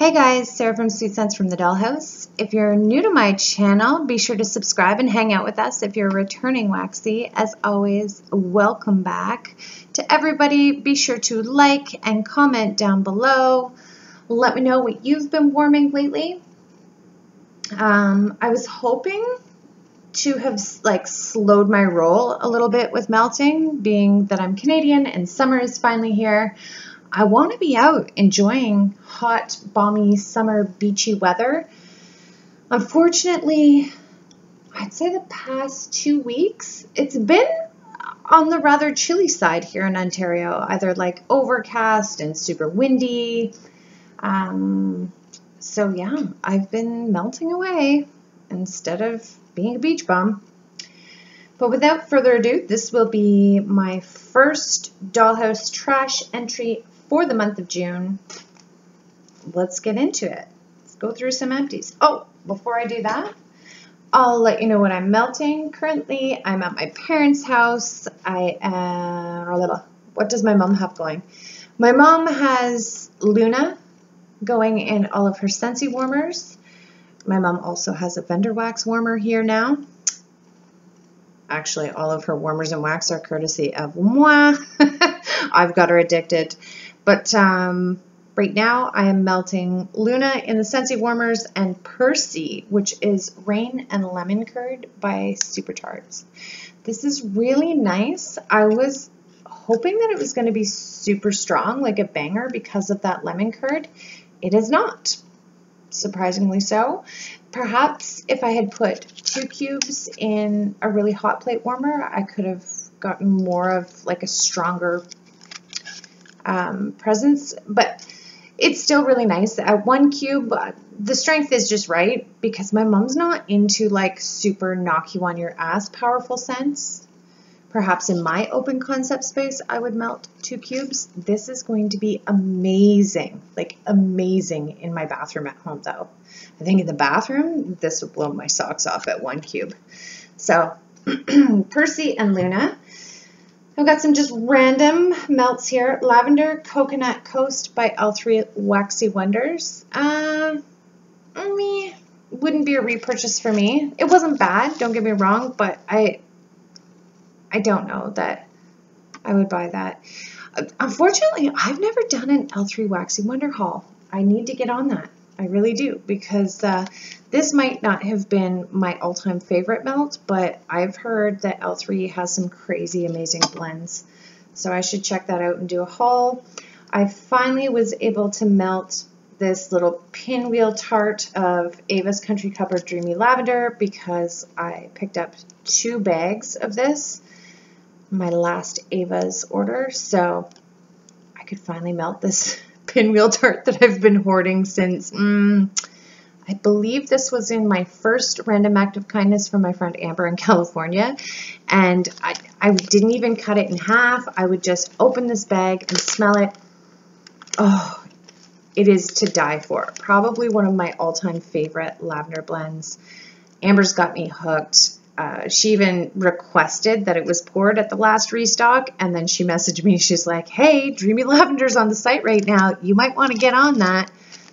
Hey guys, Sarah from Sweet Scents from the Dollhouse. If you're new to my channel, be sure to subscribe and hang out with us. If you're a returning waxy, as always, welcome back. To everybody, be sure to like and comment down below. Let me know what you've been warming lately. I was hoping to have slowed my roll a little bit with melting, being that I'm Canadian and summer is finally here. I want to be out enjoying hot, balmy, summer, beachy weather. Unfortunately, I'd say the past 2 weeks, it's been on the rather chilly side here in Ontario, either like overcast and super windy. So yeah, I've been melting away instead of being a beach bum. But without further ado, this will be my first Dollhouse trash entry for the month of June. Let's get into it. Let's go through some empties. Oh, before I do that, I'll let you know what I'm melting. Currently, I'm at my parents' house. What does my mom have going? My mom has Luna going in all of her Scentsy warmers. My mom also has a vendor wax warmer here now. Actually, all of her warmers and wax are courtesy of moi. I've got her addicted. But right now I am melting Luna in the Scentsy warmers and Percy, which is Rain and Lemon Curd by Super Tarts. This is really nice. I was hoping that it was going to be super strong, like a banger, because of that lemon curd. It is not, surprisingly so. Perhaps if I had put 2 cubes in a really hot plate warmer, I could have gotten more of like a stronger presence, but it's still really nice. At 1 cube, the strength is just right because my mom's not into like super knock you on your ass powerful scents. Perhaps in my open concept space, I would melt 2 cubes. This is going to be amazing, like amazing in my bathroom at home though. I think in the bathroom, this would blow my socks off at 1 cube. So Percy and Luna. I've got some just random melts here. Lavender Coconut Coast by L3 Waxy Wonders. Wouldn't be a repurchase for me. It wasn't bad, don't get me wrong, but I don't know that I would buy that. Unfortunately, I've never done an L3 Waxy Wonder haul. I need to get on that. I really do, because this might not have been my all-time favorite melt, but I've heard that L3 has some crazy amazing blends. So I should check that out and do a haul. I finally was able to melt this little pinwheel tart of Ava's Country Cupboard Dreamy Lavender because I picked up 2 bags of this, my last Ava's order, so I could finally melt this pinwheel tart that I've been hoarding since, I believe this was in my first random act of kindness from my friend Amber in California, and I didn't even cut it in half. I would just open this bag and smell it. Oh, it is to die for. Probably one of my all-time favorite lavender blends. Amber's got me hooked. She even requested that it was poured at the last restock, and then she messaged me. She's like, hey, Dreamy Lavender's on the site right now. You might want to get on that.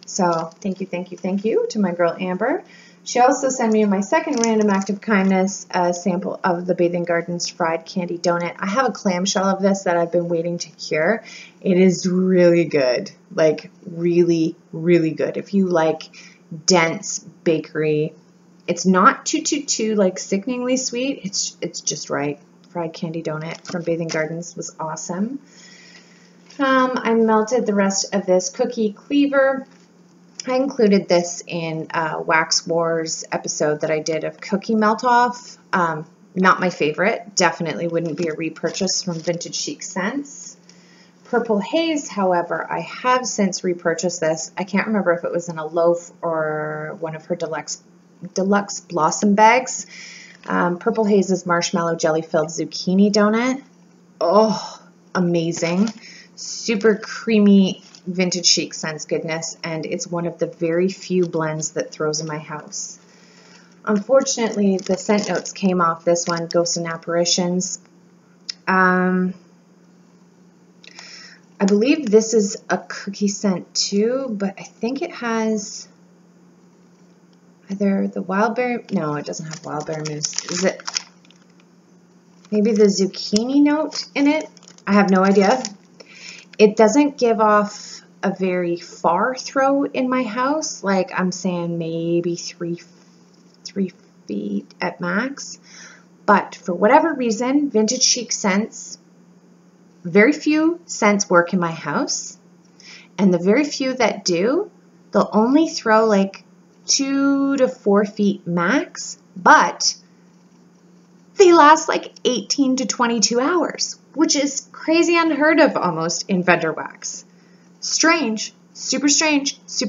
So thank you to my girl Amber. She also sent me my second random act of kindness, a sample of the Bathing Gardens fried candy donut. I have a clamshell of this that I've been waiting to cure. It is really good, like really, really good. If you like dense bakery, it's not too like sickeningly sweet. It's just right. Fried candy donut from Bathing Gardens was awesome. I melted the rest of this cookie cleaver. I included this in Wax Wars episode that I did of cookie melt off. Not my favorite. Definitely wouldn't be a repurchase from Vintage Chic Scents. Purple Haze, however, I have since repurchased this. I can't remember if it was in a loaf or one of her deluxe blossom bags. Purple Haze's marshmallow jelly filled zucchini donut. Oh, amazing. Super creamy Vintage Chic Scents goodness, and it's one of the very few blends that throws in my house. Unfortunately, the scent notes came off this one, Ghosts and Apparitions. I believe this is a cookie scent too, but I think it has either the wild berry, no, it doesn't have wild berry mousse. Is it maybe the zucchini note in it? I have no idea. It doesn't give off a very far throw in my house. Like I'm saying maybe three feet at max. But for whatever reason, vintage chic scents, very few scents work in my house. And the very few that do, they'll only throw like 2 to 4 feet max, but they last like 18 to 22 hours, which is crazy unheard of almost in vendor wax. Strange, super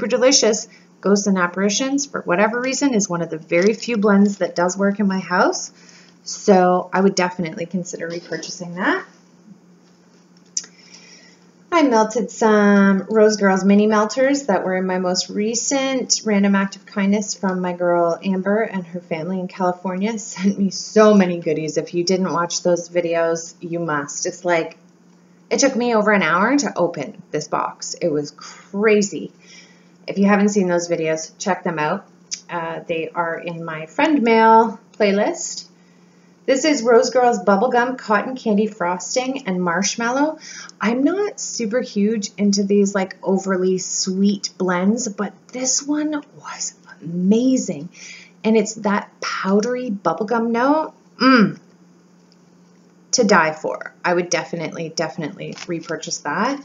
delicious. Ghosts and Apparitions, for whatever reason, is one of the very few blends that does work in my house. So I would definitely consider repurchasing that. I melted some Rose Girls mini melters that were in my most recent Random Act of Kindness from my girl Amber, and her family in California sent me so many goodies. If you didn't watch those videos, you must. It's like, it took me over an hour to open this box. It was crazy. If you haven't seen those videos, check them out. They are in my friend mail playlist. This is Rose Girls Bubblegum Cotton Candy Frosting and Marshmallow. I'm not super huge into these like overly sweet blends, but this one was amazing. And it's that powdery bubblegum note. To die for. I would definitely repurchase that.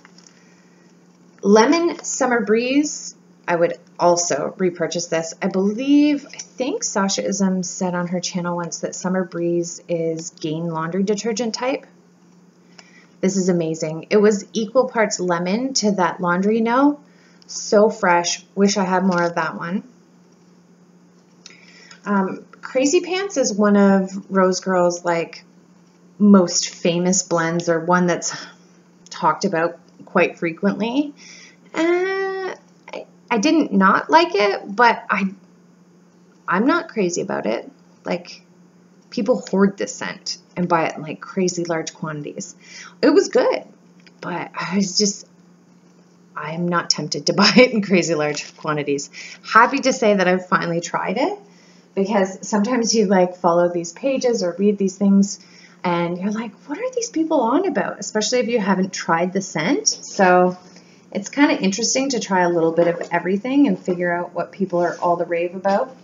Lemon Summer Breeze. I would also repurchase this. I think Sasha Ism said on her channel once that Summer Breeze is Gain laundry detergent type. This is amazing. It was equal parts lemon to that laundry note. So fresh. Wish I had more of that one. Crazy Pants is one of Rose Girls' like most famous blends, or one that's talked about quite frequently. I didn't not like it, but I'm not crazy about it. Like, people hoard this scent and buy it in like crazy large quantities. It was good, but I'm not tempted to buy it in crazy large quantities. Happy to say that I've finally tried it, because sometimes you like follow these pages or read these things and you're like, what are these people on about? Especially if you haven't tried the scent. So it's kind of interesting to try a little bit of everything and figure out what people are all the rave about.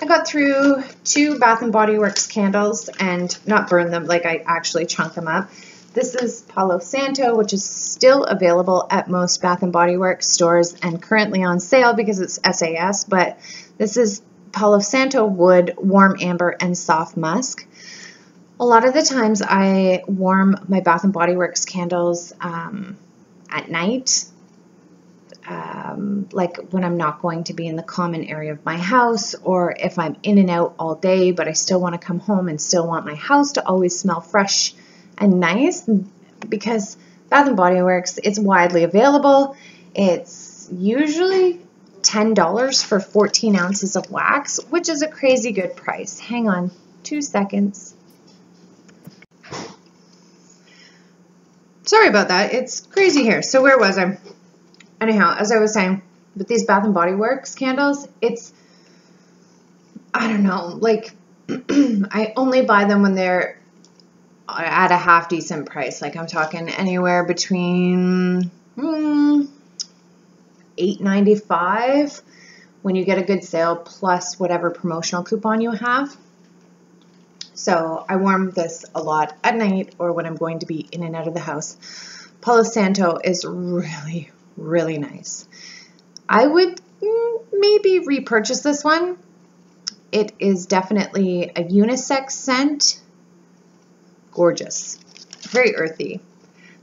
I got through 2 Bath & Body Works candles and not burned them, like I actually chunked them up. This is Palo Santo, which is still available at most Bath & Body Works stores and currently on sale because it's SAS, but this is Palo Santo Wood, Warm Amber, and Soft Musk. A lot of the times I warm my Bath & Body Works candles at night, like when I'm not going to be in the common area of my house, or if I'm in and out all day, but I still want to come home and still want my house to always smell fresh and nice, because Bath & Body Works, it's widely available. It's usually $10 for 14 ounces of wax, which is a crazy good price. Hang on 2 seconds. Sorry about that. It's crazy here. So where was I? Anyhow, as I was saying, with these Bath & Body Works candles, it's, I don't know, like, I only buy them when they're at a half decent price. Like, I'm talking anywhere between $8.95 when you get a good sale, plus whatever promotional coupon you have. So I warm this a lot at night or when I'm going to be in and out of the house. Palo Santo is really, really nice. I would maybe repurchase this one. It is definitely a unisex scent. Gorgeous. Very earthy.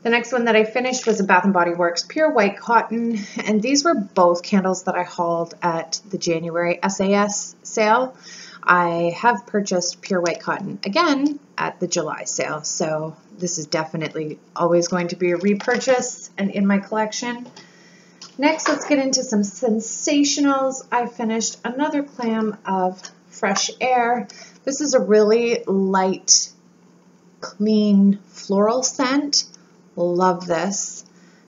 The next one that I finished was a Bath & Body Works Pure White Cotton, and these were both candles that I hauled at the January SAS sale. I have purchased Pure White Cotton again at the July sale, so this is definitely always going to be a repurchase and in my collection. Next, let's get into some sensationals. I finished another clam of Fresh Air. This is a really light, clean floral scent. Love this.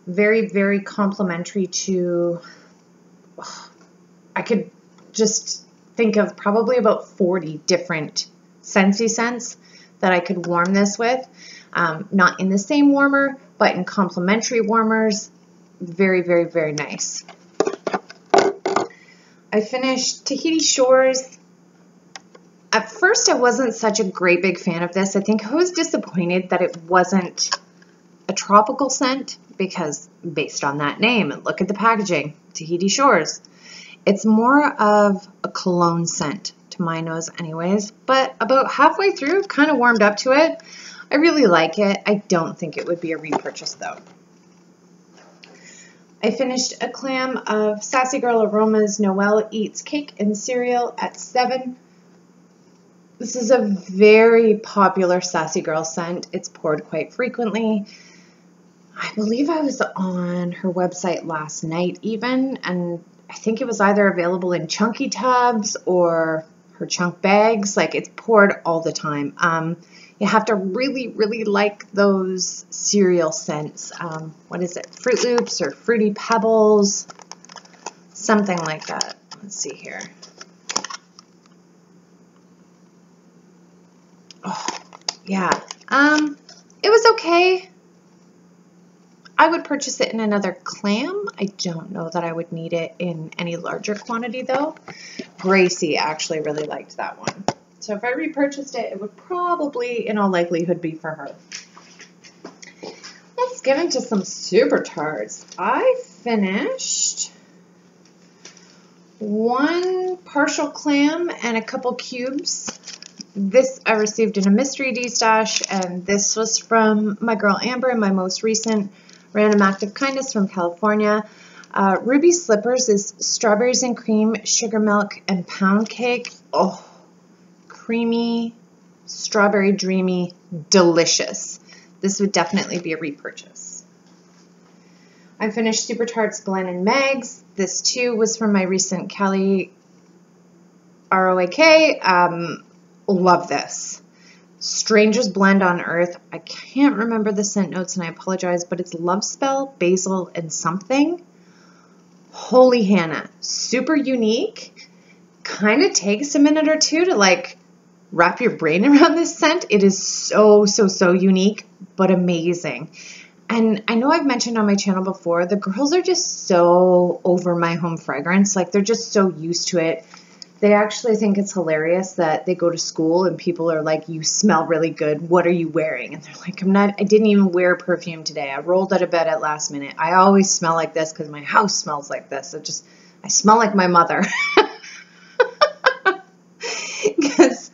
Very, very complimentary to, I could just think of probably about 40 different Scentsy scents that I could warm this with. Not in the same warmer, but in complementary warmers. Very, very, very nice. I finished Tahiti Shores. At first, I wasn't such a great big fan of this. I think I was disappointed that it wasn't a tropical scent because based on that name, and look at the packaging, Tahiti Shores. It's more of a cologne scent to my nose anyways, but about halfway through, kind of warmed up to it. I really like it. I don't think it would be a repurchase though. I finished a clam of Sassy Girl Aromas Noelle Eats Cake and Cereal at 7. This is a very popular Sassy Girl scent. It's poured quite frequently. I believe I was on her website last night even, and I think it was either available in chunky tubs or her chunk bags. Like, it's poured all the time. You have to really, really like those cereal scents. What is it? Fruit Loops or Fruity Pebbles? Something like that. Let's see here. Oh, yeah. It was okay. I would purchase it in another clam. I don't know that I would need it in any larger quantity though. Gracie actually really liked that one. So if I repurchased it, it would probably, in all likelihood, be for her. Let's get into some super tarts. I finished one partial clam and a couple cubes. This I received in a mystery D-stash, and this was from my girl Amber in my most recent Random Act of Kindness from California. Ruby Slippers is strawberries and cream, sugar milk, and pound cake. Oh, creamy, strawberry dreamy, delicious. This would definitely be a repurchase. I finished Super Tarts Glen and Megs. This too was from my recent Cali ROAK. Love this. Strangest blend on earth. I can't remember the scent notes and I apologize, but it's love spell, basil, and something. Holy Hannah. Super unique. Kind of takes a minute or two to like wrap your brain around this scent. It is so, so, so unique, but amazing. And I know I've mentioned on my channel before, the girls are just so over my home fragrance. Like, they're just so used to it. They actually think it's hilarious that they go to school and people are like, you smell really good. What are you wearing? And they're like, I didn't even wear perfume today. I rolled out of bed at last minute. I always smell like this because my house smells like this. I smell like my mother. Because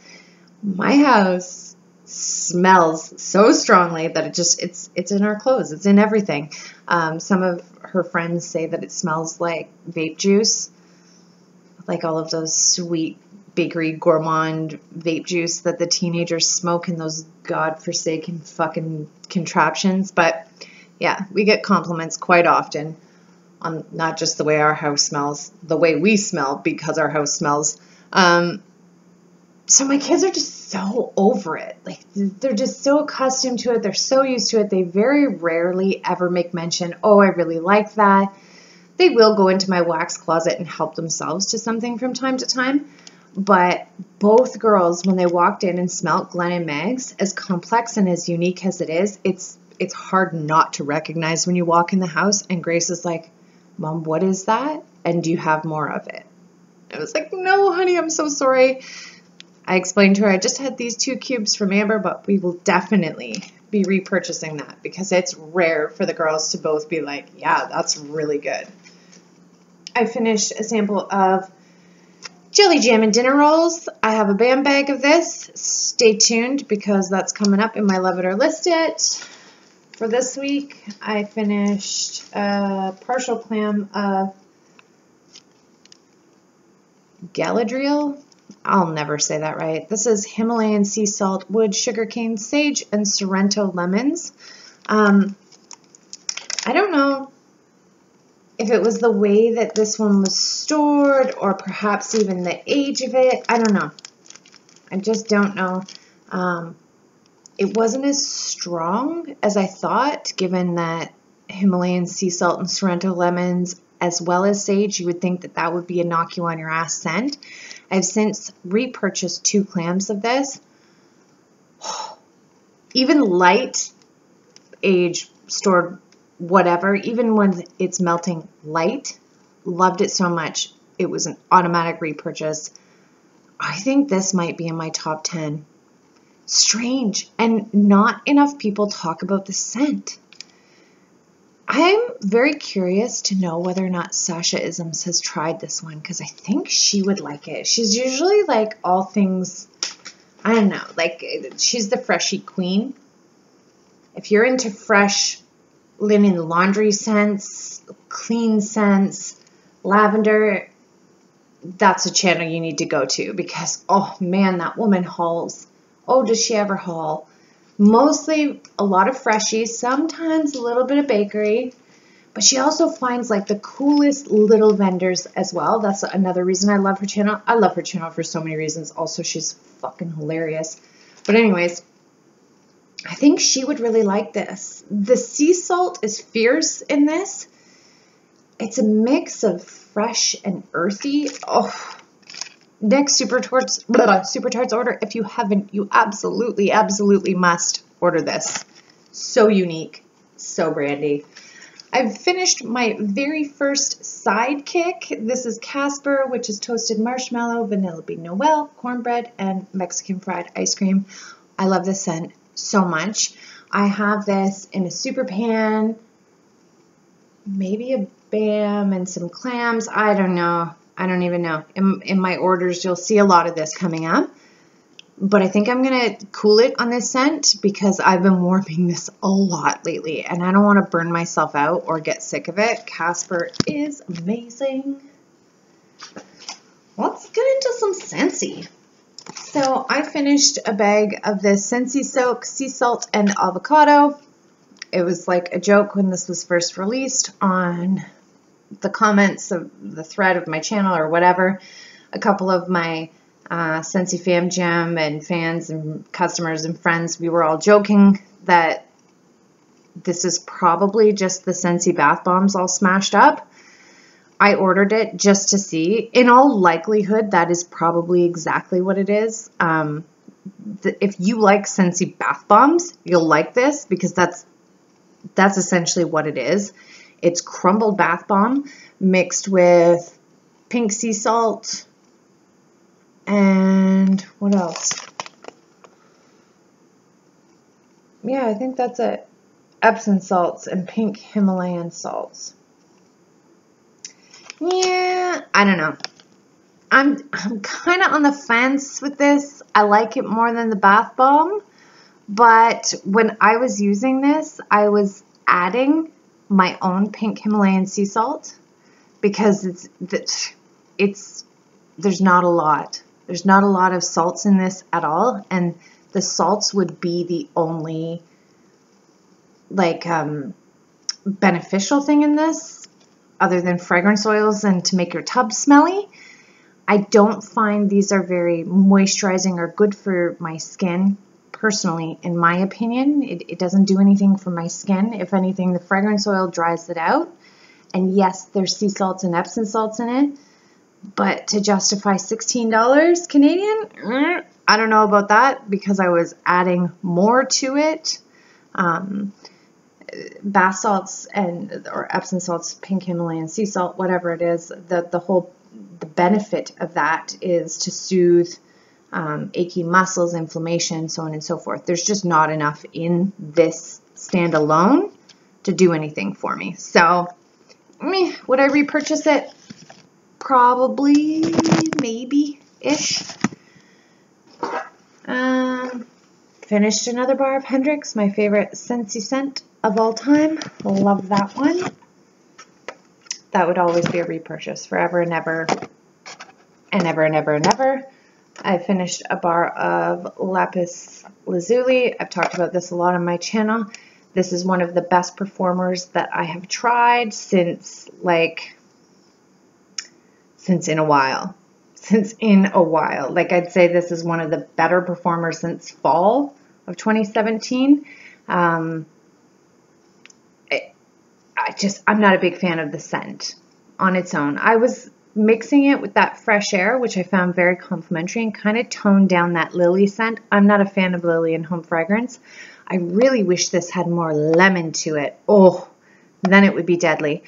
my house smells so strongly that it's in our clothes. It's in everything. Some of her friends say that it smells like vape juice. Like all of those sweet bakery gourmand vape juice that the teenagers smoke in those godforsaken fucking contraptions. But yeah, we get compliments quite often on not just the way our house smells, the way we smell because our house smells. So my kids are just so over it. Like, they're just so accustomed to it. They're so used to it. They very rarely ever make mention, oh, I really like that. They will go into my wax closet and help themselves to something from time to time. But both girls, when they walked in and smelled Glen and Meg's, as complex and as unique as it is, it's hard not to recognize when you walk in the house. And Grace is like, Mom, what is that? And do you have more of it? I was like, no, honey, I'm so sorry. I explained to her I just had these 2 cubes from Amber, but we will definitely be repurchasing that because it's rare for the girls to both be like, yeah, that's really good. I finished a sample of Jelly Jam and Dinner Rolls. I have a BAM bag of this. Stay tuned because that's coming up in my Love It or List It. For this week, I finished a partial clam of Galadriel. I'll never say that right. This is Himalayan sea salt, wood, sugarcane, sage, and Sorrento lemons. I don't know if it was the way that this one was stored or perhaps even the age of it. I don't know. I just don't know. it wasn't as strong as I thought, given that Himalayan sea salt and Sorrento lemons, as well as sage, you would think that that would be a knock you on your ass scent. I've since repurchased 2 clams of this. Even light, age, stored, whatever, even when it's melting light, loved it so much, it was an automatic repurchase. I think this might be in my top 10. Strange, and not enough people talk about the scent. I'm very curious to know whether or not Sasha Isms has tried this one, because I think she would like it. She's usually like all things, I don't know, like she's the freshy queen. If you're into fresh linen laundry scents, clean scents, lavender, that's a channel you need to go to, because, oh man, that woman hauls. Oh, does she ever haul? Mostly a lot of freshies, sometimes a little bit of bakery, but she also finds like the coolest little vendors as well. That's another reason I love her channel. I love her channel for so many reasons. Also, she's fucking hilarious. But anyways, I think she would really like this. The sea salt is fierce in this. It's a mix of fresh and earthy. Oh, next Super Tarts order. If you haven't, you absolutely must order this. So unique, so brandy. I've finished my very first sidekick. This is Casper, which is toasted marshmallow, vanilla bean Noel, cornbread, and Mexican fried ice cream. I love this scent so much. I have this in a super pan, maybe a Bam and some clams. I don't know. I don't even know. In my orders, you'll see a lot of this coming up. But I think I'm going to cool it on this scent because I've been warming this a lot lately. And I don't want to burn myself out or get sick of it. Casper is amazing. Let's get into some Scentsy. So I finished a bag of this Scentsy Soak Sea Salt and Avocado. It was like a joke when this was first released on the comments of the thread of my channel or whatever. A couple of my Scentsy Fam Jam and fans and customers and friends, we were all joking that this is probably just the Scentsy bath bombs all smashed up. I ordered it just to see. In all likelihood, that is probably exactly what it is. If you like Scentsy bath bombs, you'll like this because that's essentially what it is. It's crumbled bath bomb mixed with pink sea salt and what else? Yeah, I think that's it. Epsom salts and pink Himalayan salts. Yeah, I don't know. I'm kind of on the fence with this. I like it more than the bath bomb, but when I was using this, I was adding my own pink Himalayan sea salt because there's not a lot. There's not a lot of salts in this at all, and the salts would be the only like beneficial thing in this other than fragrance oils and to make your tub smelly. I don't find these are very moisturizing or good for my skin. Personally, in my opinion, it doesn't do anything for my skin. If anything, the fragrance oil dries it out. And yes, there's sea salts and Epsom salts in it. But to justify $16 Canadian, I don't know about that because I was adding more to it. Bath salts or Epsom salts, pink Himalayan sea salt, whatever it is, the benefit of that is to soothe achy muscles, inflammation, so on and so forth. There's just not enough in this standalone to do anything for me. So, would I repurchase it? Probably, maybe-ish. Finished another bar of Hendrix, my favorite Scentsy scent of all time. Love that one. That would always be a repurchase, forever and ever, and ever and ever and ever. I finished a bar of Lapis Lazuli. I've talked about this a lot on my channel. This is one of the best performers that I have tried since in a while. Like I'd say this is one of the better performers since fall of 2017. I'm not a big fan of the scent on its own. I was mixing it with that Fresh Air, which I found very complimentary and kind of toned down that lily scent. I'm not a fan of lily in home fragrance. I really wish this had more lemon to it. Oh, then it would be deadly.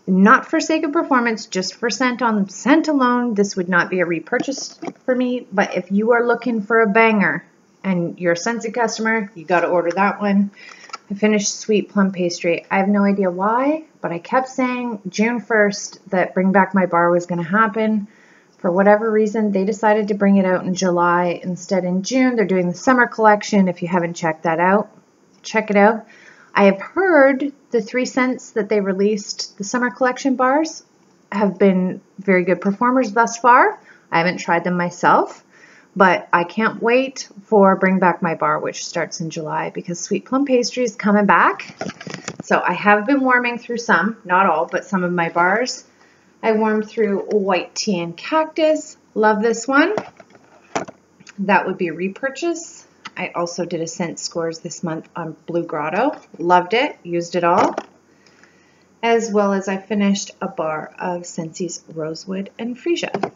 Not for sake of performance, just for scent on scent alone, this would not be a repurchase for me. But if you are looking for a banger and you're a Scentsy customer, you got to order that one. I finished Sweet Plum Pastry. I have no idea why, but I kept saying June 1st that Bring Back My Bar was going to happen. For whatever reason, they decided to bring it out in July instead in June. They're doing the summer collection. If you haven't checked that out, check it out. I have heard the 3 scents that they released, the summer collection bars, have been very good performers thus far. I haven't tried them myself, but I can't wait for Bring Back My Bar, which starts in July, because Sweet Plum Pastry is coming back. So I have been warming through some, not all, but some of my bars. I warmed through White Tea and Cactus. Love this one. That would be a repurchase. I also did a scent scores this month on Blue Grotto. Loved it. Used it all. As well as I finished a bar of Scentsy's Rosewood and Freesia.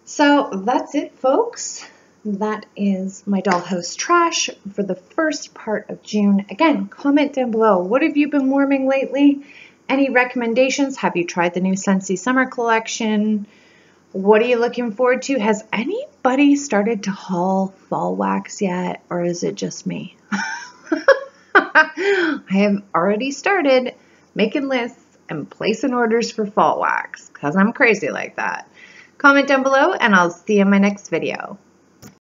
So that's it, folks. That is my Dollhouse trash for the first part of June. Again, comment down below. What have you been warming lately? Any recommendations? Have you tried the new Scentsy Summer Collection? What are you looking forward to? Has anybody started to haul fall wax yet, or is it just me? I have already started making lists and placing orders for fall wax because I'm crazy like that. Comment down below and I'll see you in my next video.